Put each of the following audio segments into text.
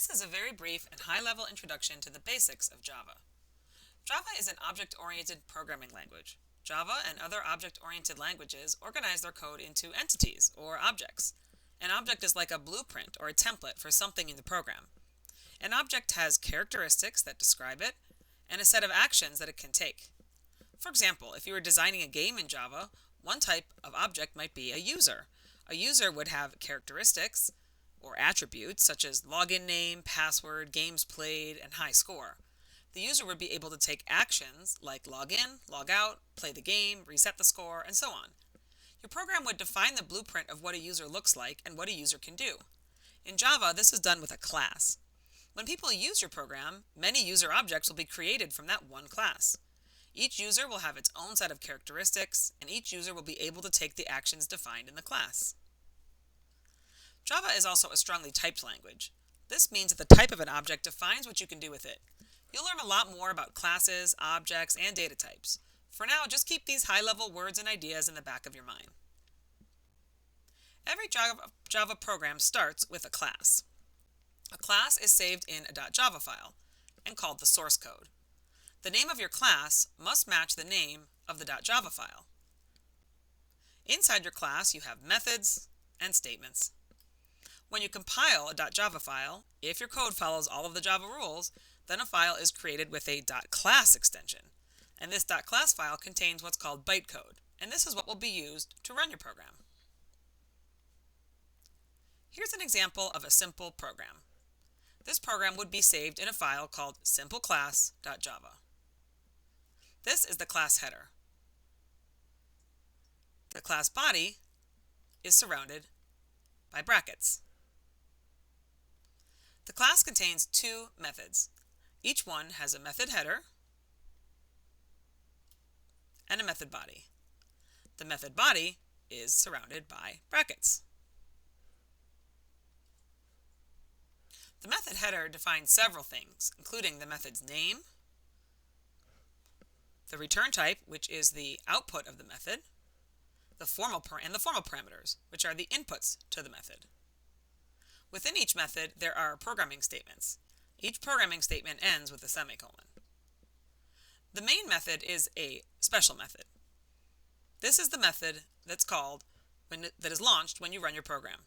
This is a very brief and high-level introduction to the basics of Java. Java is an object-oriented programming language. Java and other object-oriented languages organize their code into entities, or objects. An object is like a blueprint or a template for something in the program. An object has characteristics that describe it, and a set of actions that it can take. For example, if you were designing a game in Java, one type of object might be a user. A user would have characteristics, or attributes such as login name, password, games played, and high score. The user would be able to take actions like log in, log out, play the game, reset the score, and so on. Your program would define the blueprint of what a user looks like and what a user can do. In Java, this is done with a class. When people use your program, many user objects will be created from that one class. Each user will have its own set of characteristics, and each user will be able to take the actions defined in the class. Java is also a strongly typed language. This means that the type of an object defines what you can do with it. You'll learn a lot more about classes, objects, and data types. For now, just keep these high-level words and ideas in the back of your mind. Every Java program starts with a class. A class is saved in a .java file and called the source code. The name of your class must match the name of the .java file. Inside your class, you have methods and statements. When you compile a .java file, if your code follows all of the Java rules, then a file is created with a .class extension. And this .class file contains what's called bytecode, and this is what will be used to run your program. Here's an example of a simple program. This program would be saved in a file called simpleclass.java. This is the class header. The class body is surrounded by brackets. The class contains two methods. Each one has a method header and a method body. The method body is surrounded by brackets. The method header defines several things, including the method's name, the return type, which is the output of the method, the formal parameters, which are the inputs to the method. Within each method, there are programming statements. Each programming statement ends with a semicolon. The main method is a special method. This is the method that is launched when you run your program.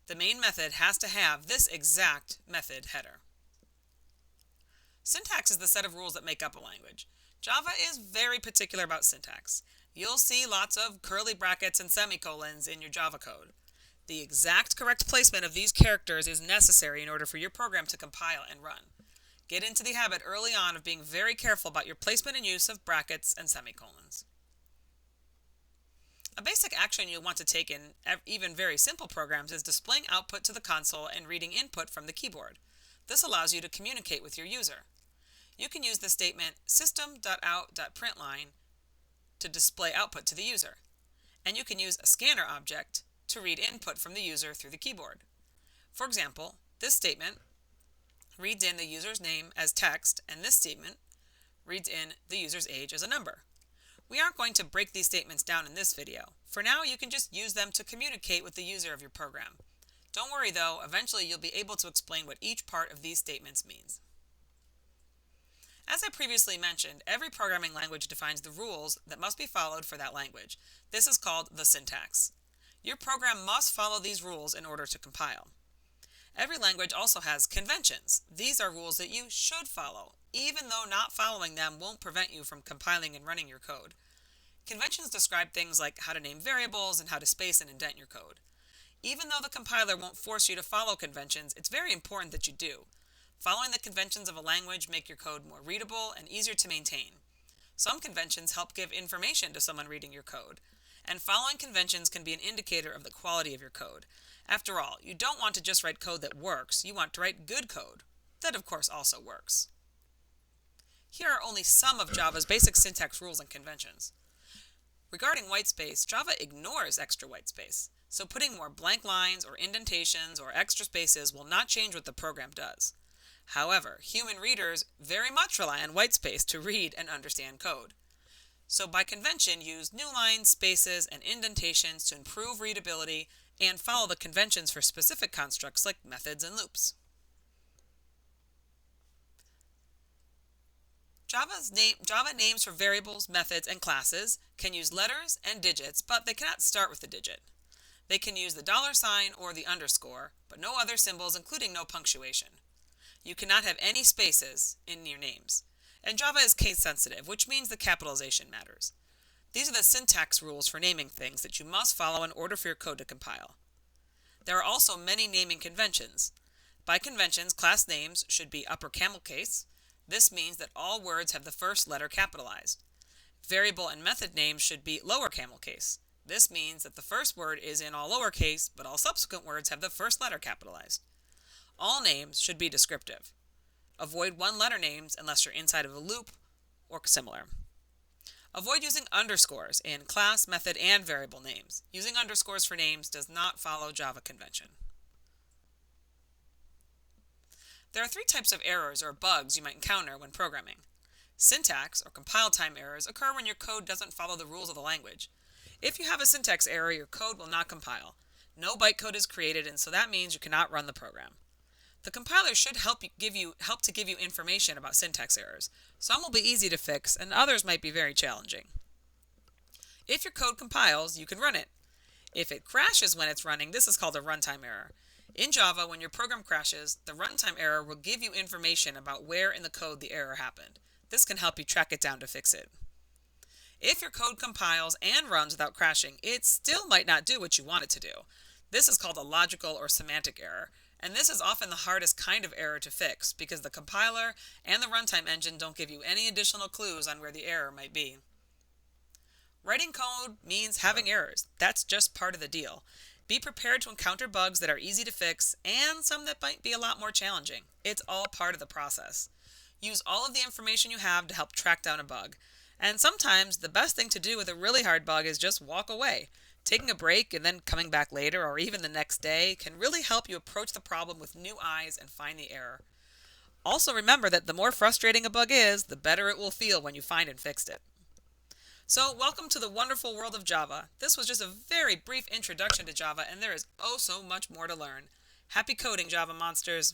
The main method has to have this exact method header. Syntax is the set of rules that make up a language. Java is very particular about syntax. You'll see lots of curly brackets and semicolons in your Java code. The exact correct placement of these characters is necessary in order for your program to compile and run. Get into the habit early on of being very careful about your placement and use of brackets and semicolons. A basic action you'll want to take in even very simple programs is displaying output to the console and reading input from the keyboard. This allows you to communicate with your user. You can use the statement system.out.println to display output to the user. And you can use a scanner object to read input from the user through the keyboard. For example, this statement reads in the user's name as text, and this statement reads in the user's age as a number. We aren't going to break these statements down in this video. For now, you can just use them to communicate with the user of your program. Don't worry though, eventually you'll be able to explain what each part of these statements means. As I previously mentioned, every programming language defines the rules that must be followed for that language. This is called the syntax. Your program must follow these rules in order to compile. Every language also has conventions. These are rules that you should follow, even though not following them won't prevent you from compiling and running your code. Conventions describe things like how to name variables and how to space and indent your code. Even though the compiler won't force you to follow conventions, it's very important that you do. Following the conventions of a language make your code more readable and easier to maintain. Some conventions help give information to someone reading your code. And following conventions can be an indicator of the quality of your code. After all, you don't want to just write code that works, you want to write good code. That of course also works. Here are only some of Java's basic syntax rules and conventions. Regarding whitespace, Java ignores extra whitespace, so putting more blank lines or indentations or extra spaces will not change what the program does. However, human readers very much rely on whitespace to read and understand code. So by convention, use new lines, spaces, and indentations to improve readability and follow the conventions for specific constructs like methods and loops. Java names for variables, methods, and classes can use letters and digits, but they cannot start with a digit. They can use the $sign or the underscore, but no other symbols, including no punctuation. You cannot have any spaces in your names. And Java is case sensitive, which means the capitalization matters. These are the syntax rules for naming things that you must follow in order for your code to compile. There are also many naming conventions. By conventions, class names should be upper camel case. This means that all words have the first letter capitalized. Variable and method names should be lower camel case. This means that the first word is in all lowercase, but all subsequent words have the first letter capitalized. All names should be descriptive. Avoid one-letter names unless you're inside of a loop or similar. Avoid using underscores in class, method, and variable names. Using underscores for names does not follow Java convention. There are 3 types of errors or bugs you might encounter when programming. Syntax or compile time errors occur when your code doesn't follow the rules of the language. If you have a syntax error, your code will not compile. No bytecode is created, and so that means you cannot run the program. The compiler should help to give you information about syntax errors. Some will be easy to fix, and others might be very challenging. If your code compiles, you can run it. If it crashes when it's running, this is called a runtime error. In Java, when your program crashes, the runtime error will give you information about where in the code the error happened. This can help you track it down to fix it. If your code compiles and runs without crashing, it still might not do what you want it to do. This is called a logical or semantic error. And this is often the hardest kind of error to fix because the compiler and the runtime engine don't give you any additional clues on where the error might be. Writing code means having errors. That's just part of the deal. Be prepared to encounter bugs that are easy to fix and some that might be a lot more challenging. It's all part of the process. Use all of the information you have to help track down a bug. And sometimes the best thing to do with a really hard bug is just walk away. Taking a break and then coming back later or even the next day can really help you approach the problem with new eyes and find the error. Also remember that the more frustrating a bug is, the better it will feel when you find and fixed it. So welcome to the wonderful world of Java. This was just a very brief introduction to Java, and there is oh so much more to learn. Happy coding, Java monsters!